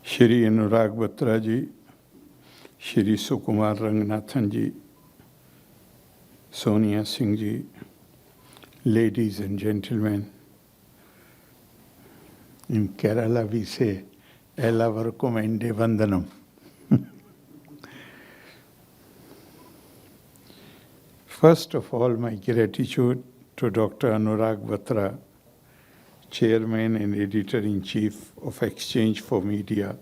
Shri Anurag Batra ji, Shri Sukumar Ranganathan ji, Sonia Singh ji, ladies and gentlemen, in Kerala we say, Elavarkum ende vandanam. First of all, my gratitude to Dr. Anurag Batra, Chairman and Editor-in-Chief of Exchange for Media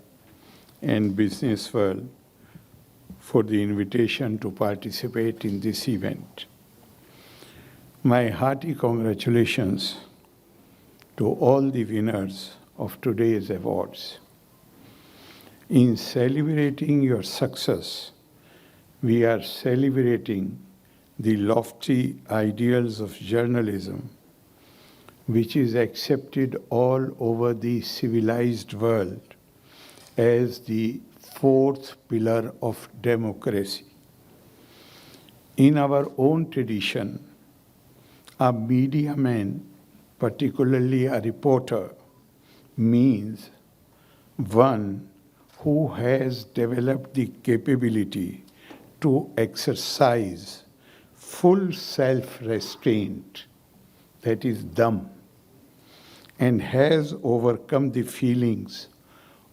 and Business World, for the invitation to participate in this event. My hearty congratulations to all the winners of today's awards. In celebrating your success, we are celebrating the lofty ideals of journalism, which is accepted all over the civilized world as the fourth pillar of democracy. In our own tradition, a media man, particularly a reporter, means one who has developed the capability to exercise full self-restraint, that is dam, and has overcome the feelings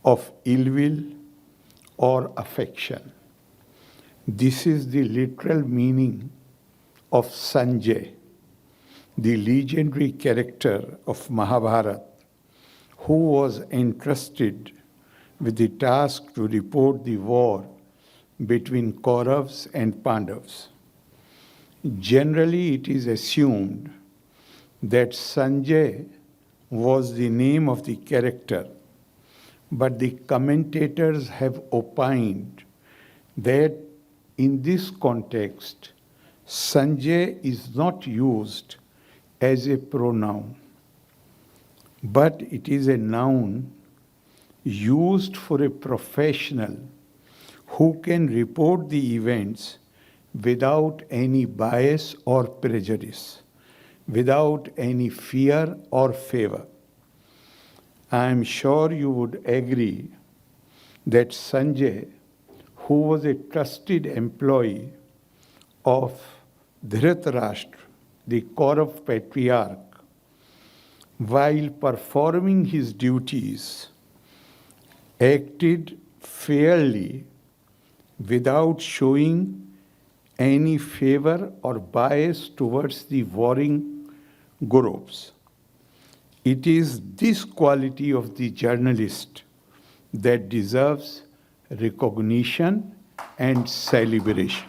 of ill will or affection. This is the literal meaning of Sanjay, the legendary character of Mahabharata, who was entrusted with the task to report the war between Kauravas and Pandavas. Generally, it is assumed that Sanjay was the name of the character, but the commentators have opined that in this context, Sanjay is not used as a pronoun, but it is a noun used for a professional who can report the events without any bias or prejudice, without any fear or favor. I am sure you would agree that Sanjay, who was a trusted employee of Dhritarashtra, the Kaurav patriarch, while performing his duties, acted fairly without showing any favor or bias towards the warring groups. It is this quality of the journalist that deserves recognition and celebration.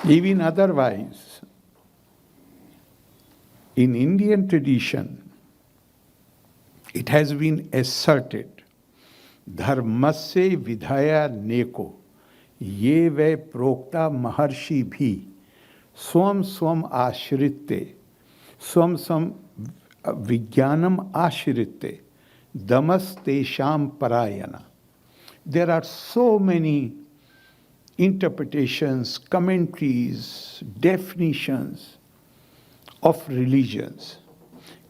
Even otherwise, in Indian tradition, it has been asserted, Dharmasya vidhaya neko, ye ve prokta maharshi bhi, swam swam ashritte, swam swam vijnanam ashritte, damas tesham parayana. There are so many interpretations, commentaries, definitions of religions.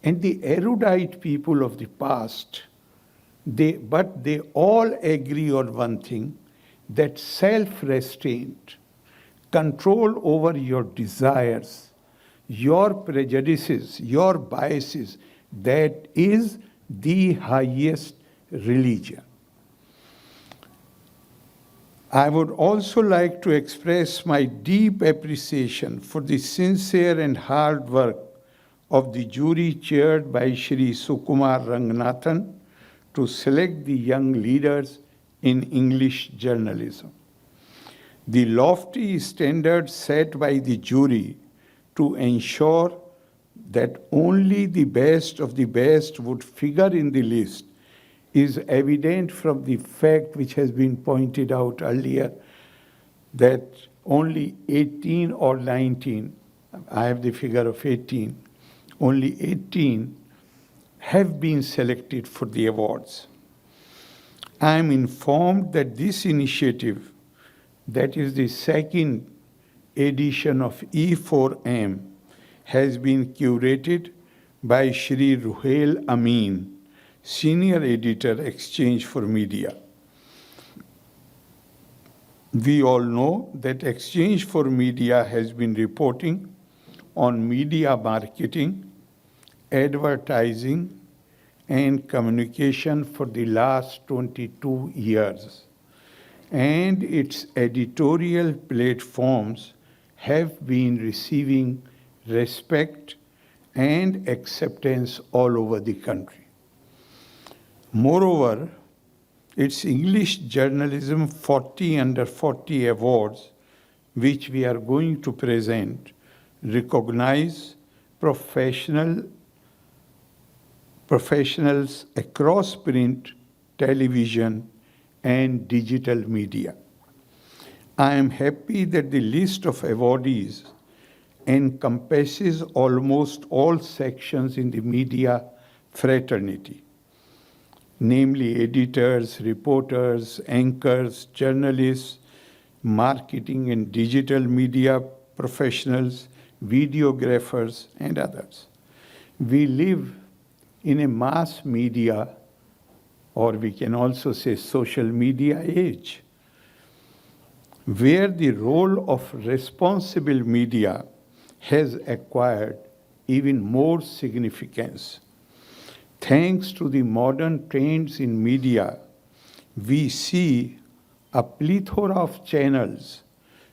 And the erudite people of the past, they all agree on one thing, that self-restraint, control over your desires, your prejudices, your biases, that is the highest religion. I would also like to express my deep appreciation for the sincere and hard work of the jury chaired by Shri Sukumar Ranganathan to select the young leaders in English journalism. The lofty standards set by the jury to ensure that only the best of the best would figure in the list is evident from the fact which has been pointed out earlier, that only 18 or 19, I have the figure of 18, only 18 have been selected for the awards. I am informed that this initiative, that is the second edition of E4M, has been curated by Shri Ruhail Amin, senior editor, Exchange for Media. We all know that Exchange for Media has been reporting on media marketing, advertising, and communication for the last 22 years. And its editorial platforms have been receiving respect and acceptance all over the country. Moreover, its English Journalism 40 Under 40 Awards, which we are going to present, recognize professionals across print, television, and digital media. I am happy that the list of awardees encompasses almost all sections in the media fraternity, namely editors, reporters, anchors, journalists, marketing and digital media professionals, videographers, and others. We live in a mass media, or we can also say social media age, where the role of responsible media has acquired even more significance. Thanks to the modern trends in media, we see a plethora of channels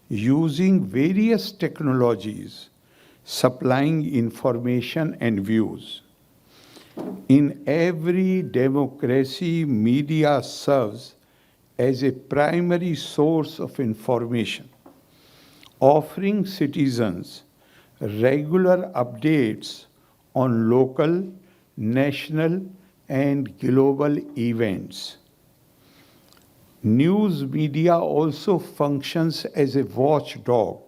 using various technologies, supplying information and views. In every democracy, media serves as a primary source of information, offering citizens regular updates on local, national, and global events. News media also functions as a watchdog,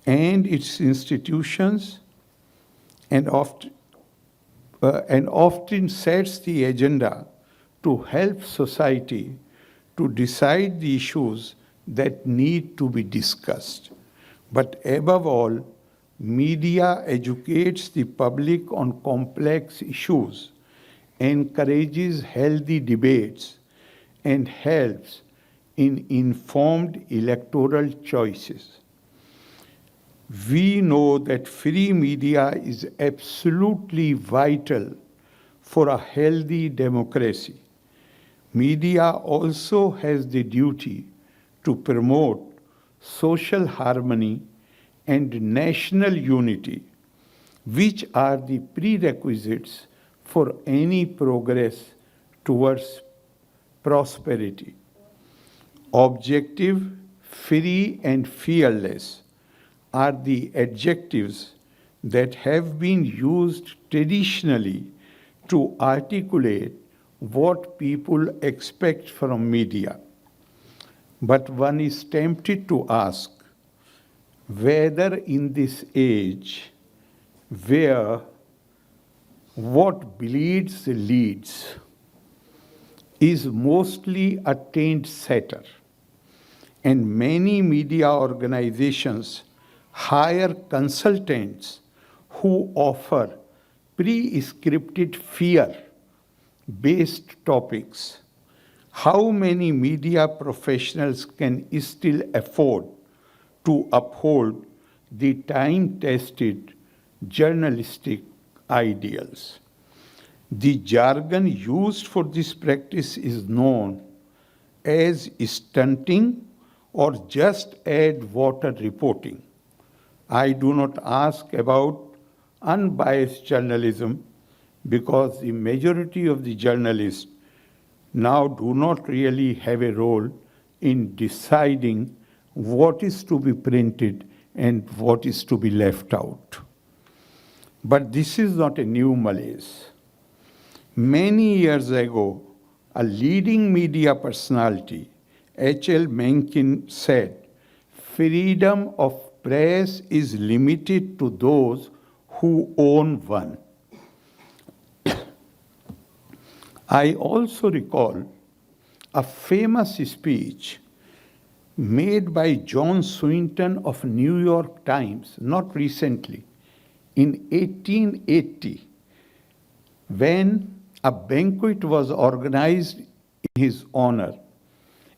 and its institutions and often sets the agenda to help society to decide the issues that need to be discussed. But above all, media educates the public on complex issues, encourages healthy debates, and helps in informed electoral choices. We know that free media is absolutely vital for a healthy democracy. Media also has the duty to promote social harmony and national unity, which are the prerequisites for any progress towards prosperity. Objective, free, and fearless are the adjectives that have been used traditionally to articulate what people expect from media. But one is tempted to ask whether in this age where what bleeds leads is mostly a trendsetter, and many media organizations hire consultants who offer pre-scripted fear-based topics. How many media professionals can still afford to uphold the time-tested journalistic ideals? The jargon used for this practice is known as stunting or just add water reporting. I do not ask about unbiased journalism because the majority of the journalists now do not really have a role in deciding what is to be printed and what is to be left out. But this is not a new malaise. Many years ago, a leading media personality, H.L. Mencken, said, "Freedom of press is limited to those who own one." I also recall a famous speech made by John Swinton of New York Times, not recently, in 1880, when A banquet was organized in his honor,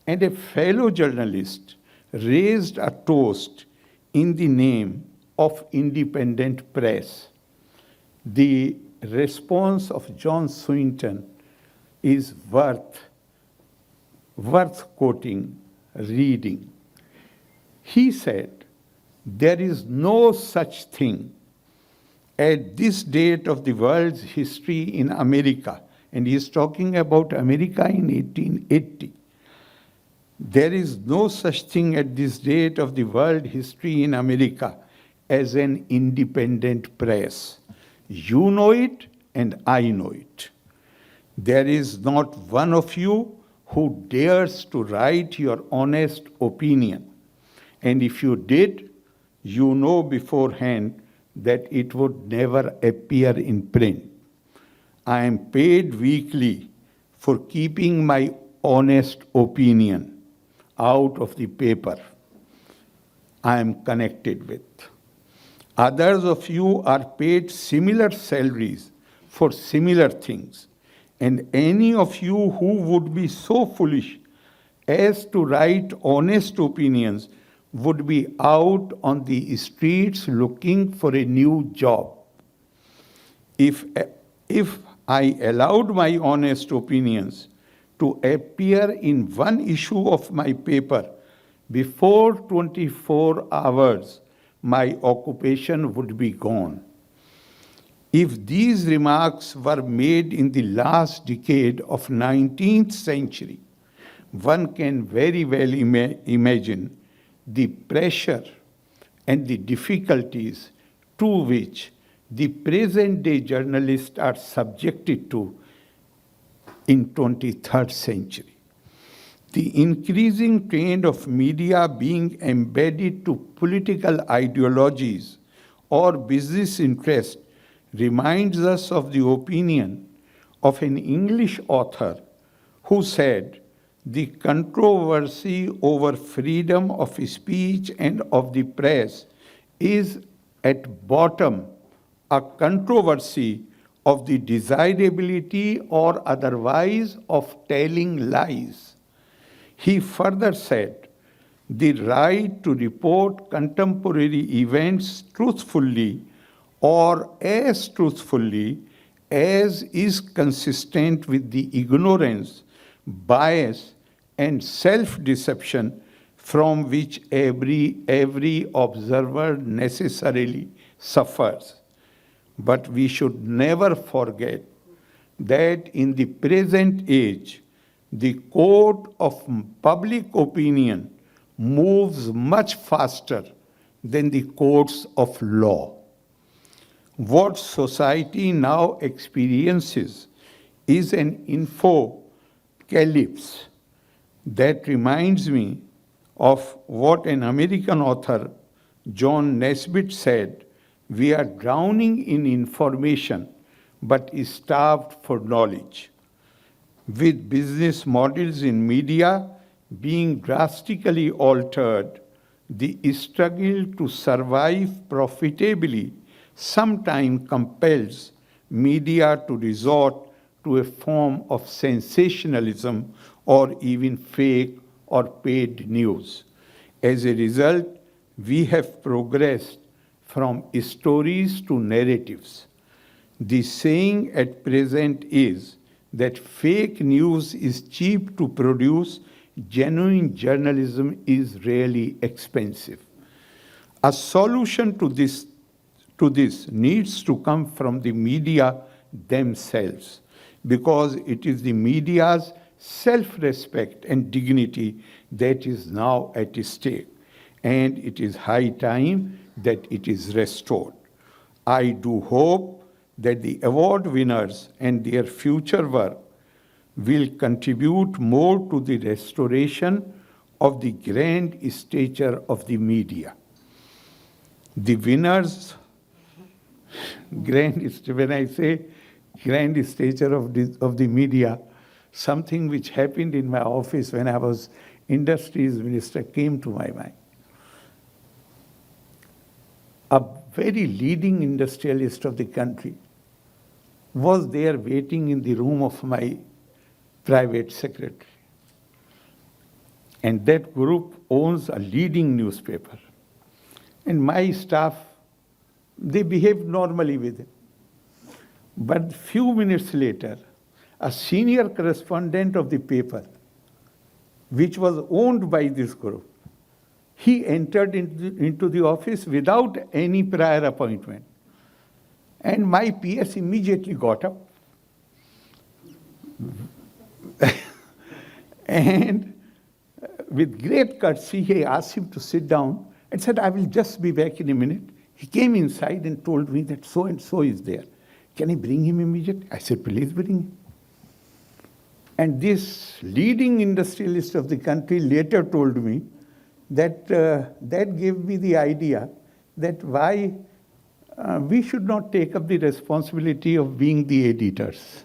and a fellow journalist raised a toast in the name of independent press. The response of John Swinton is worth quoting, reading. He said, "There is no such thing at this date of the world's history in America," and he is talking about America in 1880. "There is no such thing at this date of the world history in America as an independent press. You know it, and I know it. There is not one of you who dares to write your honest opinion. And if you did, you know beforehand that it would never appear in print. I am paid weekly for keeping my honest opinion out of the paper I am connected with. Others of you are paid similar salaries for similar things, and any of you who would be so foolish as to write honest opinions would be out on the streets looking for a new job. If I allowed my honest opinions to appear in one issue of my paper before 24 hours, my occupation would be gone. If these remarks were made in the last decade of 19th century, one can very well imagine the pressure and the difficulties to which the present-day journalists are subjected to in 23rd century. The increasing trend of media being embedded to political ideologies or business interests reminds us of the opinion of an English author who said, "The controversy over freedom of speech and of the press is at bottom a controversy of the desirability or otherwise of telling lies." He further said, "The right to report contemporary events truthfully or as truthfully as is consistent with the ignorance, bias, and self-deception from which every observer necessarily suffers." But we should never forget that in the present age, the court of public opinion moves much faster than the courts of law. What society now experiences is an infocalypse that reminds me of what an American author, John Nesbitt, said: "We are drowning in information, but starved for knowledge." With business models in media being drastically altered, the struggle to survive profitably sometimes compels media to resort to a form of sensationalism or even fake or paid news. As a result, we have progressed from stories to narratives. The saying at present is that fake news is cheap to produce, genuine journalism is really expensive. A solution to this needs to come from the media themselves, because it is the media's self-respect and dignity that is now at stake, and it is high time that it is restored. I do hope that the award winners and their future work will contribute more to the restoration of the grand stature of the media. The winners, when I say grand stature of the media, something which happened in my office when I was industries minister came to my mind. A very leading industrialist of the country was there waiting in the room of my private secretary. And that group owns a leading newspaper. And my staff, they behaved normally with him. But few minutes later, a senior correspondent of the paper, which was owned by this group, he entered into the office without any prior appointment. And my PS immediately got up. And with great courtesy, he asked him to sit down and said, I will just be back in a minute. He came inside and told me that so-and-so is there. Can I bring him immediately? I said, please bring him. And this leading industrialist of the country later told me that that gave me the idea that why we should not take up the responsibility of being the editors.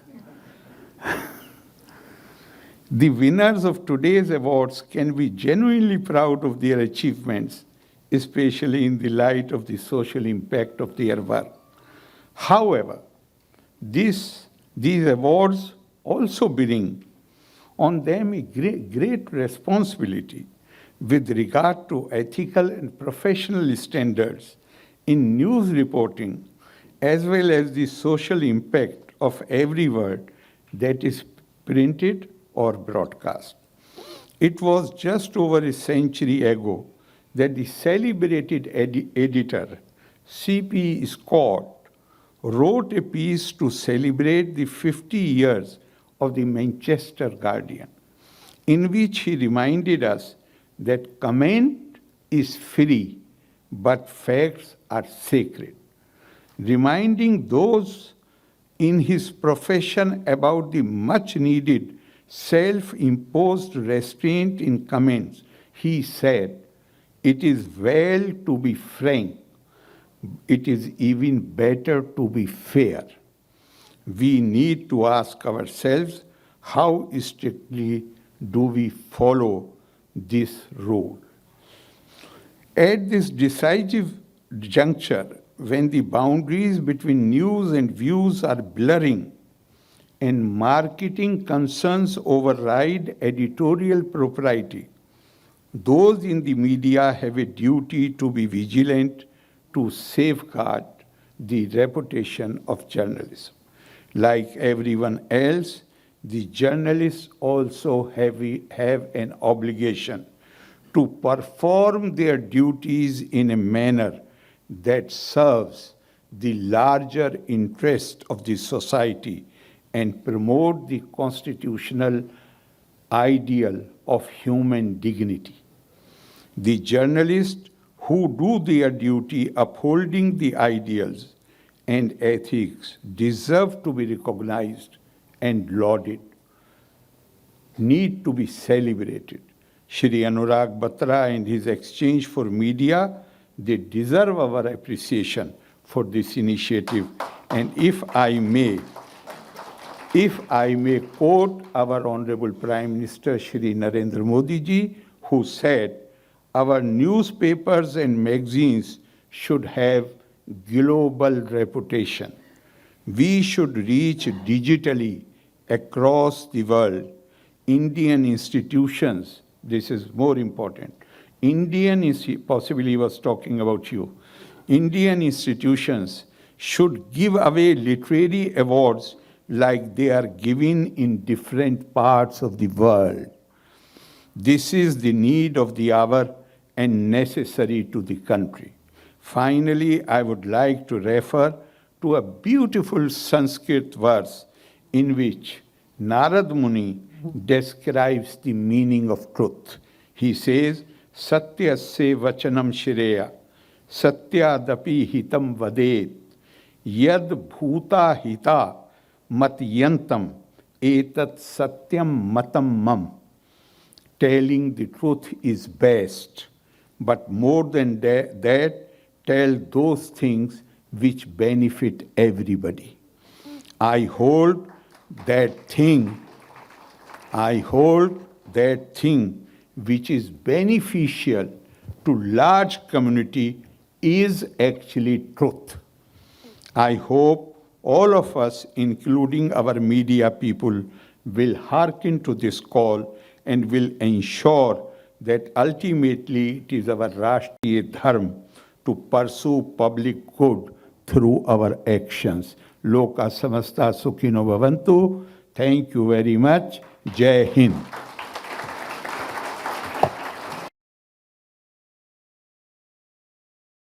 The winners of today's awards can be genuinely proud of their achievements, especially in the light of the social impact of their work. However, these awards also bring on them a great responsibility with regard to ethical and professional standards in news reporting, as well as the social impact of every word that is printed or broadcast. It was just over a century ago that the celebrated editor C.P. Scott wrote a piece to celebrate the 50 years of the Manchester Guardian, in which he reminded us that comment is free, but facts are sacred, reminding those in his profession about the much-needed self-imposed restraint in comments. He said, it is well to be frank. It is even better to be fair. We need to ask ourselves, how strictly do we follow this rule? At this decisive juncture, when the boundaries between news and views are blurring and marketing concerns override editorial propriety, those in the media have a duty to be vigilant to safeguard the reputation of journalism. Like everyone else, the journalists also have an obligation to perform their duties in a manner that serves the larger interest of the society and promote the constitutional ideal of human dignity. The journalists who do their duty upholding the ideals and ethics deserve to be recognized and lauded, need to be celebrated. Shri Anurag Batra and his Exchange for Media, they deserve our appreciation for this initiative. And if I may quote our Honorable Prime Minister Shri Narendra Modi ji, who said, our newspapers and magazines should have global reputation. We should reach digitally across the world. Indian institutions, this is more important. Possibly he was talking about you. Indian institutions should give away literary awards like they are given in different parts of the world. This is the need of the hour and necessary to the country. Finally, I would like to refer to a beautiful Sanskrit verse in which Narad Muni describes the meaning of truth. He says, Satyasya vachanam shireya, satyadapi hitam vadet, yad bhuta hita matyantam, etat satyam matam mam. Telling the truth is best, but more than that, tell those things which benefit everybody. I hold that thing which is beneficial to large community is actually truth. I hope all of us, including our media people, will hearken to this call and will ensure that ultimately it is our Rashtriya Dharma to pursue public good through our actions. Loka samasta sukhino bhavantu. Thank you very much. Jai Hind.